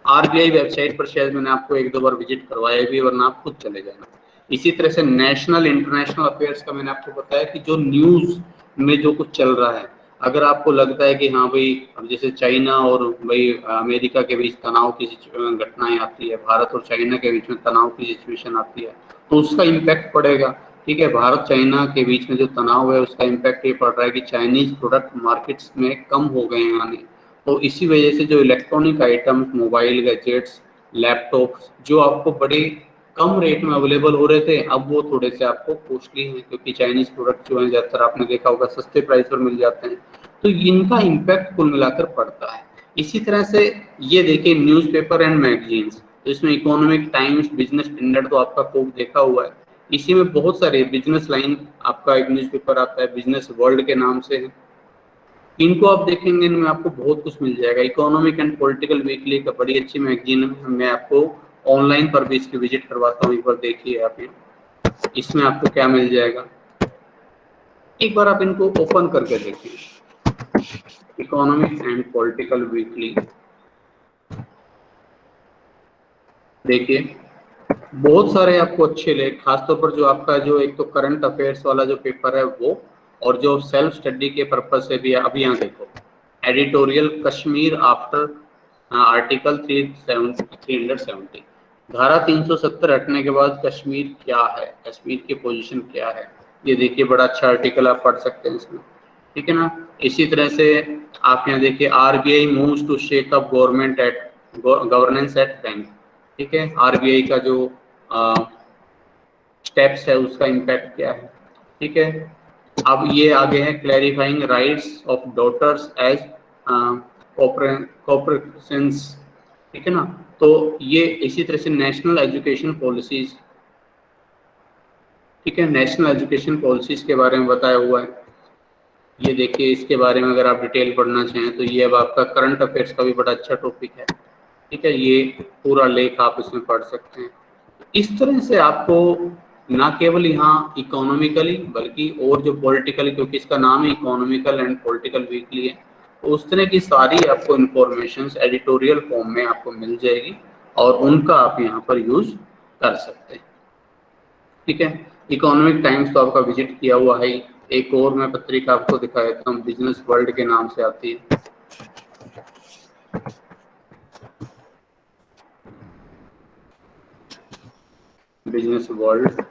आरबीआई वेबसाइट पर शायद मैंने आपको एक दो बार विजिट करवाया भी, वरना आप खुद चले जाना। इसी तरह से नेशनल इंटरनेशनल अफेयर्स का मैंने आपको बताया कि जो न्यूज में जो कुछ चल रहा है, अगर आपको लगता है कि हाँ भाई, अब जैसे चाइना और भाई अमेरिका के बीच तनाव की घटनाएं आती है, भारत और चाइना के बीच में तनाव की सिचुएशन आती है, तो उसका इम्पैक्ट पड़ेगा। ठीक है, भारत चाइना के बीच में जो तनाव है उसका इम्पैक्ट ये पड़ रहा है कि चाइनीज प्रोडक्ट मार्केट्स में कम हो गए हैं आने, तो इसी वजह से जो electronic items, mobile gadgets, laptops जो आपको बड़े कम रेट में अवेलेबल हो रहे थे, अब वो थोड़े से आपको कॉस्टली हैं, क्योंकि चाइनीज प्रोडक्ट जो हैं ज़्यादातर आपने देखा होगा सस्ते प्राइस पर मिल जाते हैं, तो इनका इम्पैक्ट कुल मिलाकर पड़ता है। इसी तरह से ये देखिए न्यूज़पेपर एंड मैगजीन्स, तो इसमें इकोनॉमिक टाइम्स, बिजनेस स्टैंडर्ड तो आपका खूब देखा हुआ है, इसी में बहुत सारे बिजनेस लाइन आपका एक न्यूज़पेपर आता है, बिजनेस वर्ल्ड के नाम से है, इनको आप देखेंगे इनमें आपको बहुत कुछ मिल जाएगा। इकोनॉमिक एंड पॉलिटिकल वीकली का बड़ी अच्छी मैगजीन है, मैं आपको ऑनलाइन पर भी इसकी विजिट करवाता हूँ, एक बार देखिए आप यहाँ, इसमें आपको क्या मिल जाएगा, एक बार आप इनको ओपन करके देखिए, इकोनॉमिक एंड पॉलिटिकल वीकली, देखिए बहुत सारे आपको अच्छे लेख, खासतौर पर जो आपका जो एक तो करंट अफेयर्स वाला जो पेपर है वो, और जो सेल्फ स्टडी के पर्पज से भी है। अभी यहाँ देखो एडिटोरियल कश्मीर आफ्टर आर्टिकल 370, धारा 370 हटने के बाद कश्मीर क्या है, कश्मीर की पोजीशन क्या है, ये देखिए बड़ा अच्छा आर्टिकल आप पढ़ सकते हैं इसमें, ठीक है ना। इसी तरह से आप यहाँ देखिए RBI moves to shake up government at governance at bank, ठीक है, आरबीआई का जो स्टेप्स है उसका इम्पैक्ट क्या है, ठीक है। अब ये आगे है clarifying rights of daughters as corporations, ठीक है ना। तो ये इसी तरह से नेशनल एजुकेशन पॉलिसीज, ठीक है, नेशनल एजुकेशन पॉलिसीज के बारे में बताया हुआ है, ये देखिए इसके बारे में अगर आप डिटेल पढ़ना चाहें तो ये अब आपका करंट अफेयर्स का भी बड़ा अच्छा टॉपिक है, ठीक है, ये पूरा लेख आप इसमें पढ़ सकते हैं। इस तरह से आपको ना केवल यहाँ इकोनॉमिकली बल्कि और जो पॉलिटिकल, क्योंकि इसका नाम है इकोनॉमिकल एंड पॉलिटिकल वीकली है, तो उस तरह की सारी आपको इंफॉर्मेशन एडिटोरियल फॉर्म में आपको मिल जाएगी और उनका आप यहाँ पर यूज कर सकते हैं, ठीक है। इकोनॉमिक टाइम्स तो आपका विजिट किया हुआ है, एक और मैं पत्रिका आपको दिखा देता हूँ, बिजनेस वर्ल्ड के नाम से आती है, बिजनेस वर्ल्ड,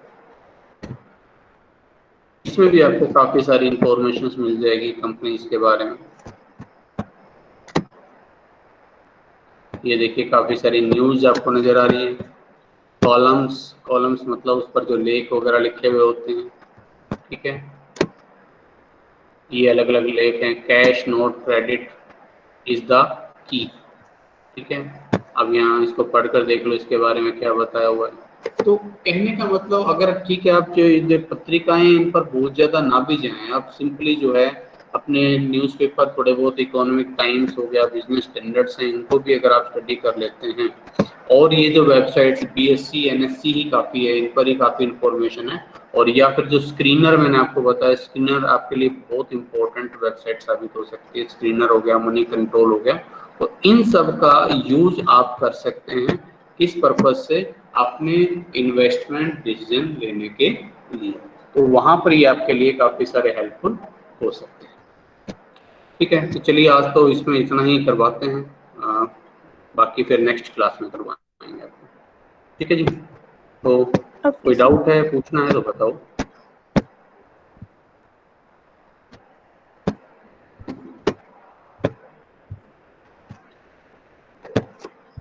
इसमें भी आपको काफी सारी इंफॉर्मेशन मिल जाएगी कंपनीज के बारे में। ये देखिए काफी सारी न्यूज आपको नजर आ रही है, कॉलम्स, कॉलम्स मतलब उस पर जो लेख वगैरह लिखे हुए होते हैं, ठीक है, ये अलग अलग लेख हैं, cash note credit is the key, ठीक है। अब यहाँ इसको पढ़कर देख लो इसके बारे में क्या बताया हुआ है। तो कहने का मतलब अगर ठीक है आप जो पत्रिकाएं इन पर बहुत ज्यादा ना भी जाएं, आप सिंपली जो है अपने न्यूज़पेपर थोड़े बहुत, इकोनॉमिक टाइम्स हो गया, बिजनेस स्टैंडर्ड्स हैं, इनको भी अगर आप स्टडी कर लेते हैं, और ये जो वेबसाइट बीएससी एनएससी ही काफ़ी है, इन पर ही काफ़ी इंफॉर्मेशन है, और या फिर जो स्क्रीनर मैंने आपको बताया, स्क्रीनर आपके लिए बहुत इंपॉर्टेंट वेबसाइट साबित हो सकती है, स्क्रीनर हो गया, मनी कंट्रोल हो गया, तो इन सब का यूज आप कर सकते हैं किस पर्पज से, अपने इन्वेस्टमेंट डिसीजन लेने के लिए, तो वहां पर ये आपके लिए काफी सारे हेल्पफुल हो सकते हैं, ठीक है। तो चलिए आज तो इसमें इतना ही करवाते हैं, बाकी फिर नेक्स्ट क्लास में करवाएंगे आपको, ठीक है जी। तो कोई डाउट है, पूछना है तो बताओ।